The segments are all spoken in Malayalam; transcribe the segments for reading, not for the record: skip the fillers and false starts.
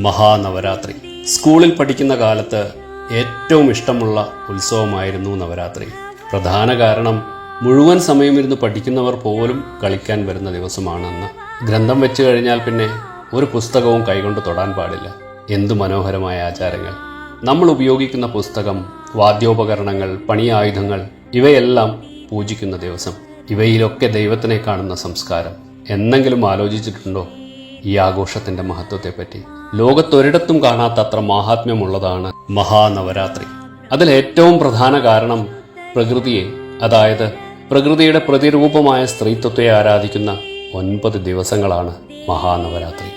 മഹാനവരാത്രി. സ്കൂളിൽ പഠിക്കുന്ന കാലത്ത് ഏറ്റവും ഇഷ്ടമുള്ള ഉത്സവമായിരുന്നു നവരാത്രി. പ്രധാന കാരണം മുഴുവൻ സമയമിരുന്ന് പഠിക്കുന്നവർ പോലും കളിക്കാൻ വരുന്ന ദിവസമാണെന്ന്. ഗ്രന്ഥം വെച്ച് കഴിഞ്ഞാൽ പിന്നെ ഒരു പുസ്തകവും കൈകൊണ്ട് തൊടാൻ പാടില്ല. എന്തു മനോഹരമായ ആചാരങ്ങൾ! നമ്മൾ ഉപയോഗിക്കുന്ന പുസ്തകം, വാദ്യോപകരണങ്ങൾ, പണിയായുധങ്ങൾ ഇവയെല്ലാം പൂജിക്കുന്ന ദിവസം. ഇവയിലൊക്കെ ദൈവത്തിനെ കാണുന്ന സംസ്കാരം. എന്നെങ്കിലും ആലോചിച്ചിട്ടുണ്ടോ ഈ ആഘോഷത്തിന്റെ മഹത്വത്തെപ്പറ്റി? ലോകത്തൊരിടത്തും കാണാത്തത്ര മാഹാത്മ്യമുള്ളതാണ് മഹാനവരാത്രി. അതിൽ ഏറ്റവും പ്രധാന കാരണം പ്രകൃതിയെ, അതായത് പ്രകൃതിയുടെ പ്രതിരൂപമായ സ്ത്രീത്വത്തെ ആരാധിക്കുന്ന 9 ദിവസങ്ങളാണ് മഹാനവരാത്രി.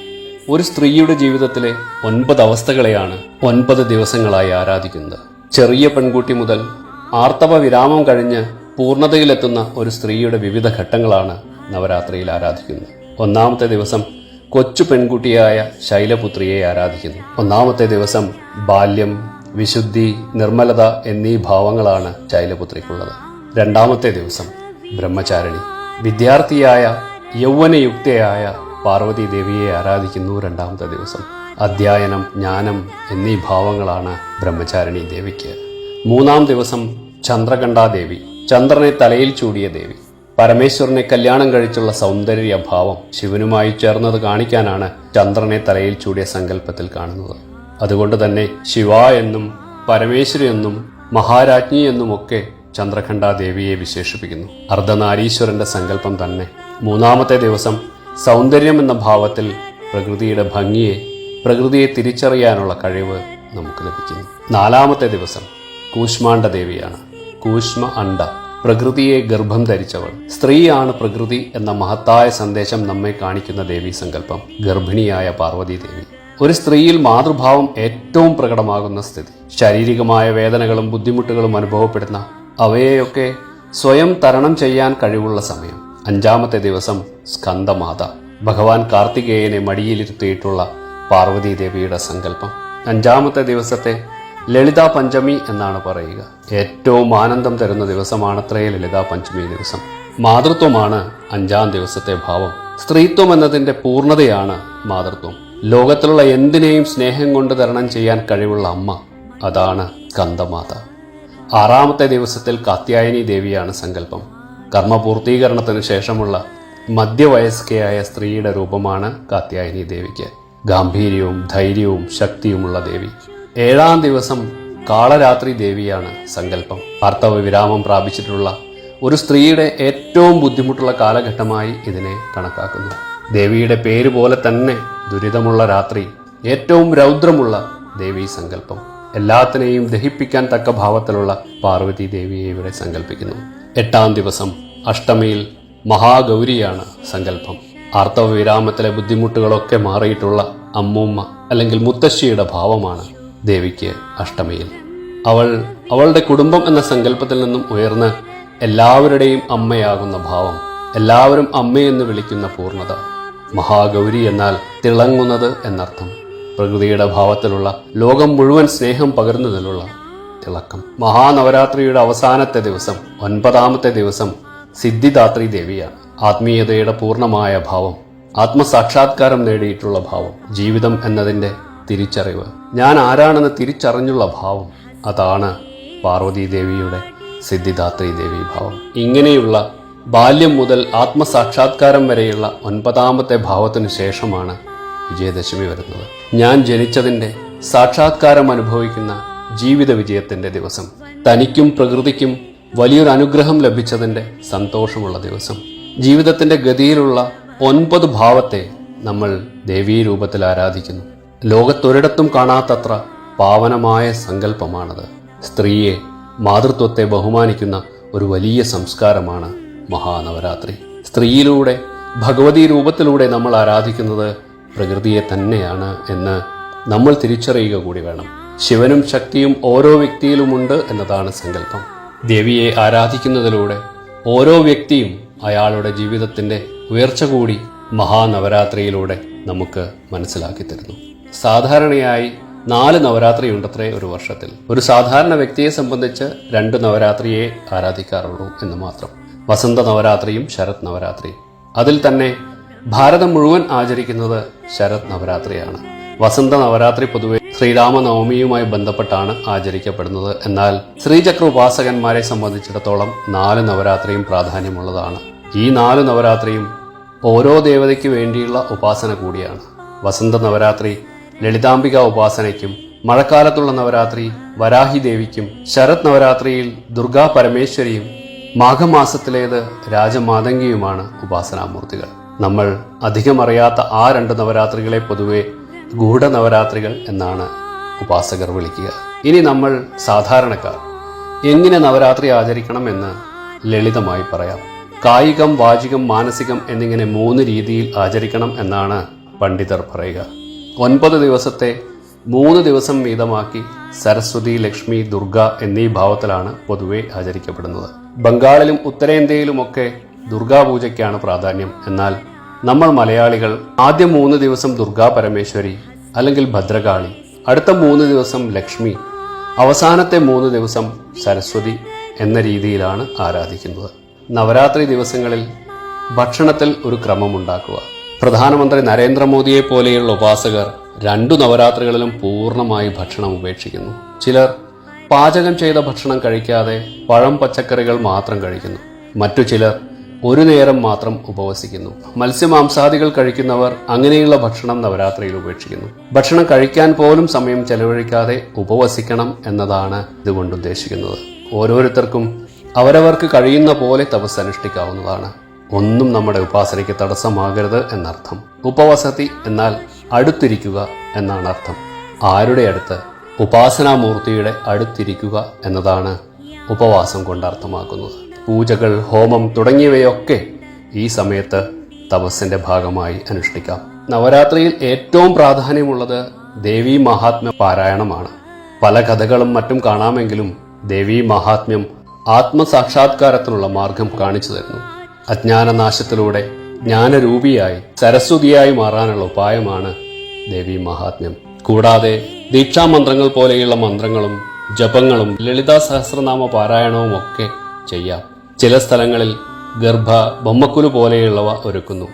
ഒരു സ്ത്രീയുടെ ജീവിതത്തിലെ 9 അവസ്ഥകളെയാണ് 9 ദിവസങ്ങളായി ആരാധിക്കുന്നത്. ചെറിയ പെൺകുട്ടി മുതൽ ആർത്തവ വിരാമം കഴിഞ്ഞ് പൂർണ്ണതയിലെത്തുന്ന ഒരു സ്ത്രീയുടെ വിവിധ ഘട്ടങ്ങളാണ് നവരാത്രിയിൽ ആരാധിക്കുന്നത്. ഒന്നാമത്തെ ദിവസം കൊച്ചു പെൺകുട്ടിയായ ശൈലപുത്രിയെ ആരാധിക്കുന്നു. ഒന്നാമത്തെ ദിവസം ബാല്യം, വിശുദ്ധി, നിർമ്മലത എന്നീ ഭാവങ്ങളാണ് ശൈലപുത്രിക്കുള്ളത്. രണ്ടാമത്തെ ദിവസം ബ്രഹ്മചാരിണി, വിദ്യാർത്ഥിയായ യൗവനയുക്തയായ പാർവതി ദേവിയെ ആരാധിക്കുന്നു. രണ്ടാമത്തെ ദിവസം അധ്യയനം, ജ്ഞാനം എന്നീ ഭാവങ്ങളാണ് ബ്രഹ്മചാരിണി ദേവിക്ക്. മൂന്നാം ദിവസം ചന്ദ്രകണ്ഠാദേവി, ചന്ദ്രനെ തലയിൽ ചൂടിയ ദേവി. പരമേശ്വരനെ കല്യാണം കഴിച്ചുള്ള സൗന്ദര്യഭാവം ശിവനുമായി ചേർന്നത് കാണിക്കാനാണ് ചന്ദ്രനെ തലയിൽ ചൂടിയ സങ്കല്പത്തിൽ കാണുന്നത്. അതുകൊണ്ട് തന്നെ ശിവ എന്നും പരമേശ്വരി എന്നും മഹാരാജ്ഞി എന്നുമൊക്കെ ചന്ദ്രകണ്ഠാദേവിയെ വിശേഷിപ്പിക്കുന്നു. അർദ്ധനാരീശ്വരന്റെ സങ്കല്പം തന്നെ. മൂന്നാമത്തെ ദിവസം സൗന്ദര്യം എന്ന ഭാവത്തിൽ പ്രകൃതിയുടെ ഭംഗിയെ, പ്രകൃതിയെ തിരിച്ചറിയാനുള്ള കഴിവ് നമുക്ക് ലഭിക്കുന്നു. നാലാമത്തെ ദിവസം കൂഷ്മാണ്ഡ ദേവിയാണ്. കൂഷ്മ അണ്ഡ, പ്രകൃതിയെ ഗർഭം ധരിച്ചവൾ. സ്ത്രീയാണ് പ്രകൃതി എന്ന മഹത്തായ സന്ദേശം നമ്മെ കാണിക്കുന്ന ദേവീ സങ്കല്പം ഗർഭിണിയായ പാർവതി ദേവി. ഒരു സ്ത്രീയിൽ മാതൃഭാവം ഏറ്റവും പ്രകടമാകുന്ന സ്ഥിതി. ശാരീരികമായ വേദനകളും ബുദ്ധിമുട്ടുകളും അനുഭവപ്പെടുന്ന അവയെയൊക്കെ സ്വയം തരണം ചെയ്യാൻ കഴിവുള്ള സമയം. അഞ്ചാമത്തെ ദിവസം സ്കന്ദമാത, ഭഗവാൻ കാർത്തികേയനെ മടിയിലിരുത്തിയിട്ടുള്ള പാർവതി ദേവിയുടെ സങ്കല്പം. അഞ്ചാമത്തെ ദിവസത്തെ ലളിതാ പഞ്ചമി എന്നാണ് പറയുക. ഏറ്റവും ആനന്ദം തരുന്ന ദിവസമാണത്രേ ലളിതാ പഞ്ചമി ദിവസം. മാതൃത്വമാണ് 5-ാം ദിവസത്തെ ഭാവം. സ്ത്രീത്വം എന്നതിന്റെ പൂർണ്ണതയാണ് മാതൃത്വം. ലോകത്തിലുള്ള എന്തിനേയും സ്നേഹം കൊണ്ട് തരണം ചെയ്യാൻ കഴിവുള്ള അമ്മ, അതാണ് സ്കന്ദമാത. 6-ാമത്തെ ദിവസത്തിൽ കാത്യായനി ദേവിയാണ് സങ്കല്പം. കർമ്മപൂർത്തീകരണത്തിന് ശേഷമുള്ള മധ്യവയസ്കയായ സ്ത്രീയുടെ രൂപമാണ് കാത്യായനി ദേവിക്ക്. ഗാംഭീര്യവും ധൈര്യവും ശക്തിയുമുള്ള ദേവി. 7-ാം ദിവസം കാളരാത്രി ദേവിയാണ് സങ്കല്പം. ആർത്തവ വിരാമം പ്രാപിച്ചിട്ടുള്ള ഒരു സ്ത്രീയുടെ ഏറ്റവും ബുദ്ധിമുട്ടുള്ള കാലഘട്ടമായി ഇതിനെ കണക്കാക്കുന്നു. ദേവിയുടെ പേര് പോലെ തന്നെ ദുരിതമുള്ള രാത്രി, ഏറ്റവും രൗദ്രമുള്ള ദേവീ സങ്കല്പം. എല്ലാത്തിനെയും ദഹിപ്പിക്കാൻ തക്ക ഭാവത്തിലുള്ള പാർവതി ദേവിയെ ഇവിടെ സങ്കല്പിക്കുന്നു. 8-ാം ദിവസം അഷ്ടമിയിൽ മഹാഗൗരിയാണ് സങ്കല്പം. ആർത്തവ വിരാമത്തിലെ ബുദ്ധിമുട്ടുകളൊക്കെ മാറിയിട്ടുള്ള അമ്മൂമ്മ അല്ലെങ്കിൽ മുത്തശ്ശിയുടെ ഭാവമാണ് ദേവിക്ക് അഷ്ടമിയിൽ. അവളുടെ കുടുംബം എന്ന സങ്കല്പത്തിൽ നിന്നും ഉയർന്ന് എല്ലാവരുടെയും അമ്മയാകുന്ന ഭാവം, എല്ലാവരും അമ്മയെന്ന് വിളിക്കുന്ന പൂർണ്ണത. മഹാഗൗരി എന്നാൽ തിളങ്ങുന്നത് എന്നർത്ഥം. പ്രകൃതിയുടെ ഭാവത്തിലുള്ള, ലോകം മുഴുവൻ സ്നേഹം പകരുന്നതിലുള്ള തിളക്കം. മഹാനവരാത്രിയുടെ അവസാനത്തെ ദിവസം 9-ാമത്തെ ദിവസം സിദ്ധിദാത്രി ദേവിയാണ്. ആത്മീയതയുടെ പൂർണ്ണമായ ഭാവം, ആത്മസാക്ഷാത്കാരം നേടിയിട്ടുള്ള ഭാവം, ജീവിതം എന്നതിന്റെ തിരിച്ചറിവ്, ഞാൻ ആരാണെന്ന് തിരിച്ചറിഞ്ഞുള്ള ഭാവം, അതാണ് പാർവതി ദേവിയുടെ സിദ്ധിദാത്രി ദേവി ഭാവം. ഇങ്ങനെയുള്ള ബാല്യം മുതൽ ആത്മസാക്ഷാത്കാരം വരെയുള്ള 9-ാമത്തെ ഭാവത്തിനു ശേഷമാണ് വിജയദശമി വരുന്നത്. ഞാൻ ജനിച്ചതിന്റെ സാക്ഷാത്കാരം അനുഭവിക്കുന്ന ജീവിത വിജയത്തിന്റെ ദിവസം. തനിക്കും പ്രകൃതിക്കും വലിയൊരു അനുഗ്രഹം ലഭിച്ചതിന്റെ സന്തോഷമുള്ള ദിവസം. ജീവിതത്തിന്റെ ഗതിയിലുള്ള 9 ഭാവത്തെ നമ്മൾ ദേവീ രൂപത്തിൽ ആരാധിക്കുന്നു. ലോകത്തൊരിടത്തും കാണാത്തത്ര പാവനമായ സങ്കല്പമാണത്. സ്ത്രീയെ, മാതൃത്വത്തെ ബഹുമാനിക്കുന്ന ഒരു വലിയ സംസ്കാരമാണ് മഹാനവരാത്രി. സ്ത്രീയിലൂടെ, ഭഗവതി രൂപത്തിലൂടെ നമ്മൾ ആരാധിക്കുന്നത് പ്രകൃതിയെ തന്നെയാണ് എന്ന് നമ്മൾ തിരിച്ചറിയുക കൂടി വേണം. ശിവനും ശക്തിയും ഓരോ വ്യക്തിയിലുമുണ്ട് എന്നതാണ് സങ്കല്പം. ദേവിയെ ആരാധിക്കുന്നതിലൂടെ ഓരോ വ്യക്തിയും അയാളുടെ ജീവിതത്തിന്റെ ഉയർച്ച കൂടി മഹാനവരാത്രിയിലൂടെ നമുക്ക് മനസ്സിലാക്കി തരുന്നു. സാധാരണയായി 4 നവരാത്രി ഉണ്ടത്രേ ഒരു വർഷത്തിൽ. ഒരു സാധാരണ വ്യക്തിയെ സംബന്ധിച്ച് 2 നവരാത്രിയെ ആരാധിക്കാറുള്ളൂ എന്ന് മാത്രം. വസന്ത നവരാത്രിയും ശരത് നവരാത്രിയും. അതിൽ തന്നെ ഭാരതം മുഴുവൻ ആചരിക്കുന്നത് ശരത് നവരാത്രിയാണ്. വസന്ത നവരാത്രി പൊതുവെ ശ്രീരാമനവമിയുമായി ബന്ധപ്പെട്ടാണ് ആചരിക്കപ്പെടുന്നത്. എന്നാൽ ശ്രീചക്ര ഉപാസകന്മാരെ സംബന്ധിച്ചിടത്തോളം 4 നവരാത്രിയും പ്രാധാന്യമുള്ളതാണ്. ഈ 4 നവരാത്രിയും ഓരോ ദേവതയ്ക്ക് വേണ്ടിയുള്ള ഉപാസന കൂടിയാണ്. വസന്ത നവരാത്രി ലളിതാംബിക ഉപാസനയ്ക്കും, മഴക്കാലത്തുള്ള നവരാത്രി വരാഹി ദേവിക്കും, ശരത് നവരാത്രിയിൽ ദുർഗാ പരമേശ്വരിയും, മാഘമാസത്തിലേത് രാജമാതംഗിയുമാണ് ഉപാസനാമൂർത്തികൾ. നമ്മൾ അധികം അറിയാത്ത ആ 2 നവരാത്രികളെ പൊതുവെ ഗൂഢനവരാത്രികൾ എന്നാണ് ഉപാസകർ വിളിക്കുക. ഇനി നമ്മൾ സാധാരണക്കാർ എങ്ങനെ നവരാത്രി ആചരിക്കണമെന്ന് ലളിതമായി പറയാം. കായികം, വാചികം, മാനസികം എന്നിങ്ങനെ 3 രീതിയിൽ ആചരിക്കണം എന്നാണ് പണ്ഡിതർ പറയുക. 9 ദിവസത്തെ 3 ദിവസം വീതമാക്കി സരസ്വതി, ലക്ഷ്മി, ദുർഗ എന്നീ ഭാവത്തിലാണ് പൊതുവെ ആചരിക്കപ്പെടുന്നത്. ബംഗാളിലും ഉത്തരേന്ത്യയിലുമൊക്കെ ദുർഗാപൂജയ്ക്കാണ് പ്രാധാന്യം. എന്നാൽ നമ്മൾ മലയാളികൾ ആദ്യ 3 ദിവസം ദുർഗാ പരമേശ്വരി അല്ലെങ്കിൽ ഭദ്രകാളി, അടുത്ത 3 ദിവസം ലക്ഷ്മി, അവസാനത്തെ 3 ദിവസം സരസ്വതി എന്ന രീതിയിലാണ് ആരാധിക്കുന്നത്. നവരാത്രി ദിവസങ്ങളിൽ ഭക്ഷണത്തിൽ ഒരു ക്രമമുണ്ടാക്കുക. പ്രധാനമന്ത്രി നരേന്ദ്രമോദിയെ പോലെയുള്ള ഉപാസകർ 2 നവരാത്രികളിലും പൂർണ്ണമായി ഭക്ഷണം ഉപേക്ഷിക്കുന്നു. ചിലർ പാചകം ചെയ്ത ഭക്ഷണം കഴിക്കാതെ പഴം, പച്ചക്കറികൾ മാത്രം കഴിക്കുന്നു. മറ്റു ചിലർ ഒരു നേരം മാത്രം ഉപവസിക്കുന്നു. മത്സ്യമാംസാദികൾ കഴിക്കുന്നവർ അങ്ങനെയുള്ള ഭക്ഷണം നവരാത്രിയിൽ ഉപേക്ഷിക്കുന്നു. ഭക്ഷണം കഴിക്കാൻ പോലും സമയം ചെലവഴിക്കാതെ ഉപവസിക്കണം എന്നതാണ് ഇതുകൊണ്ട് ഉദ്ദേശിക്കുന്നത്. ഓരോരുത്തർക്കും അവരവർക്ക് കഴിയുന്ന പോലെ തപസ് അനുഷ്ഠിക്കാവുന്നതാണ്. ഒന്നും നമ്മുടെ ഉപാസനയ്ക്ക് തടസ്സമാകരുത് എന്നർത്ഥം. ഉപവസതി എന്നാൽ അടുത്തിരിക്കുക എന്നാണ് അർത്ഥം. ആരുടെ അടുത്ത്? ഉപാസനാമൂർത്തിയുടെ അടുത്തിരിക്കുക എന്നതാണ് ഉപവാസം കൊണ്ട് അർത്ഥമാക്കുന്നത്. പൂജകൾ, ഹോമം തുടങ്ങിയവയൊക്കെ ഈ സമയത്ത് തപസ്സിന്റെ ഭാഗമായി അനുഷ്ഠിക്കാം. നവരാത്രിയിൽ ഏറ്റവും പ്രാധാന്യമുള്ളത് ദേവീ മഹാത്മ്യ പാരായണമാണ്. പല കഥകളും മറ്റും കാണാമെങ്കിലും ദേവീ മഹാത്മ്യം ആത്മസാക്ഷാത്കാരത്തിനുള്ള മാർഗം കാണിച്ചു തരുന്നു. അജ്ഞാനനാശത്തിലൂടെ ജ്ഞാനരൂപിയായി സരസ്വതിയായി മാറാനുള്ള ഉപായമാണ് ദേവീ മഹാത്മ്യം. കൂടാതെ ദീക്ഷാമന്ത്രങ്ങൾ പോലെയുള്ള മന്ത്രങ്ങളും ജപങ്ങളും ലളിതാ സഹസ്രനാമ പാരായണവും ഒക്കെ ചെയ്യാം. ചില സ്ഥലങ്ങളിൽ ഗർഭ, ബൊമ്മക്കുലു പോലെയുള്ളവ ഒരുക്കുന്നു.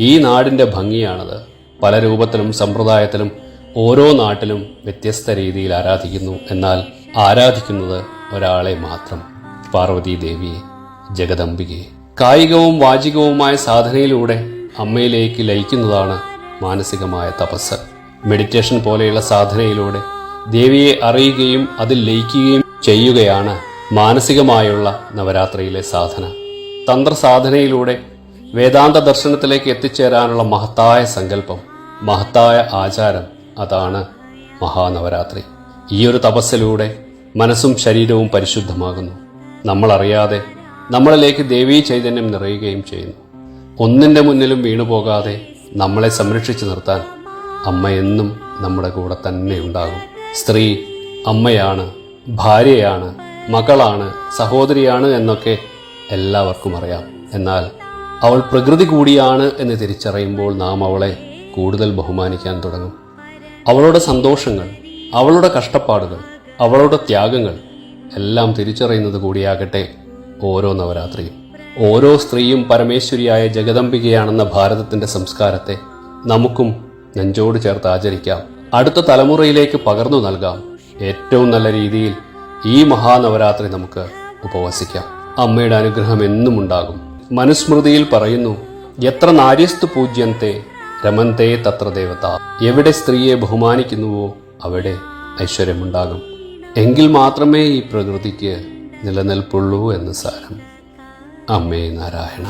ഈ നാടിന്റെ ഭംഗിയാണത്. പല രൂപത്തിലും സമ്പ്രദായത്തിലും ഓരോ നാട്ടിലും വ്യത്യസ്ത രീതിയിൽ ആരാധിക്കുന്നു. എന്നാൽ ആരാധിക്കുന്നത് ഒരാളെ മാത്രം, പാർവതി ദേവിയെ, ജഗദംബികയെ. കായികവും വാചികവുമായ സാധനയിലൂടെ അമ്മയിലേക്ക് ലയിക്കുന്നതാണ് മാനസികമായ തപസ്. മെഡിറ്റേഷൻ പോലെയുള്ള സാധനയിലൂടെ ദേവിയെ അറിയുകയും അതിൽ ലയിക്കുകയും ചെയ്യുകയാണ് മാനസികമായുള്ള നവരാത്രിയിലെ സാധന. തന്ത്രസാധനയിലൂടെ വേദാന്ത ദർശനത്തിലേക്ക് എത്തിച്ചേരാനുള്ള മഹത്തായ സങ്കല്പം, മഹത്തായ ആചാരം, അതാണ് മഹാനവരാത്രി. ഈയൊരു തപസ്സിലൂടെ മനസ്സും ശരീരവും പരിശുദ്ധമാകുന്നു. നമ്മളറിയാതെ നമ്മളിലേക്ക് ദേവീ ചൈതന്യം നിറയുകയും ചെയ്യുന്നു. ഒന്നിന്റെ മുന്നിലും വീണുപോകാതെ നമ്മളെ സംരക്ഷിച്ചു നിർത്താൻ അമ്മ എന്നും നമ്മുടെ കൂടെ തന്നെ ഉണ്ടാകും. സ്ത്രീ അമ്മയാണ്, ഭാര്യയാണ്, മകളാണ്, സഹോദരിയാണ് എന്നൊക്കെ എല്ലാവർക്കും അറിയാം. എന്നാൽ അവൾ പ്രകൃതി കൂടിയാണ് എന്ന് തിരിച്ചറിയുമ്പോൾ നാം അവളെ കൂടുതൽ ബഹുമാനിക്കാൻ തുടങ്ങും. അവളുടെ സന്തോഷങ്ങൾ, അവളുടെ കഷ്ടപ്പാടുകൾ, അവളുടെ ത്യാഗങ്ങൾ എല്ലാം തിരിച്ചറിയുന്നത് കൂടിയാകട്ടെ ഓരോ നവരാത്രിയും. ഓരോ സ്ത്രീയും പരമേശ്വരിയായ ജഗദംബികയാണെന്ന ഭാരതത്തിന്റെ സംസ്കാരത്തെ നമുക്കും നെഞ്ചോട് ചേർത്ത് ആചരിക്കാം. അടുത്ത തലമുറയിലേക്ക് പകർന്നു നൽകാം. ഏറ്റവും നല്ല രീതിയിൽ ഈ മഹാനവരാത്രി നമുക്ക് ഉപവസിക്കാം. അമ്മയുടെ അനുഗ്രഹം എന്നും ഉണ്ടാകും. മനുസ്മൃതിയിൽ പറയുന്നു, എത്ര നാര്യസ്തു പൂജ്യന്തെ രമന്തേ തത്ര ദേവത. എവിടെ സ്ത്രീയെ ബഹുമാനിക്കുന്നുവോ അവിടെ ഐശ്വര്യമുണ്ടാകും. എങ്കിൽ മാത്രമേ ഈ പ്രകൃതിക്ക് നിലനിൽപ്പുള്ളൂ എന്ന് സാരം. അമ്മേ നാരായണ.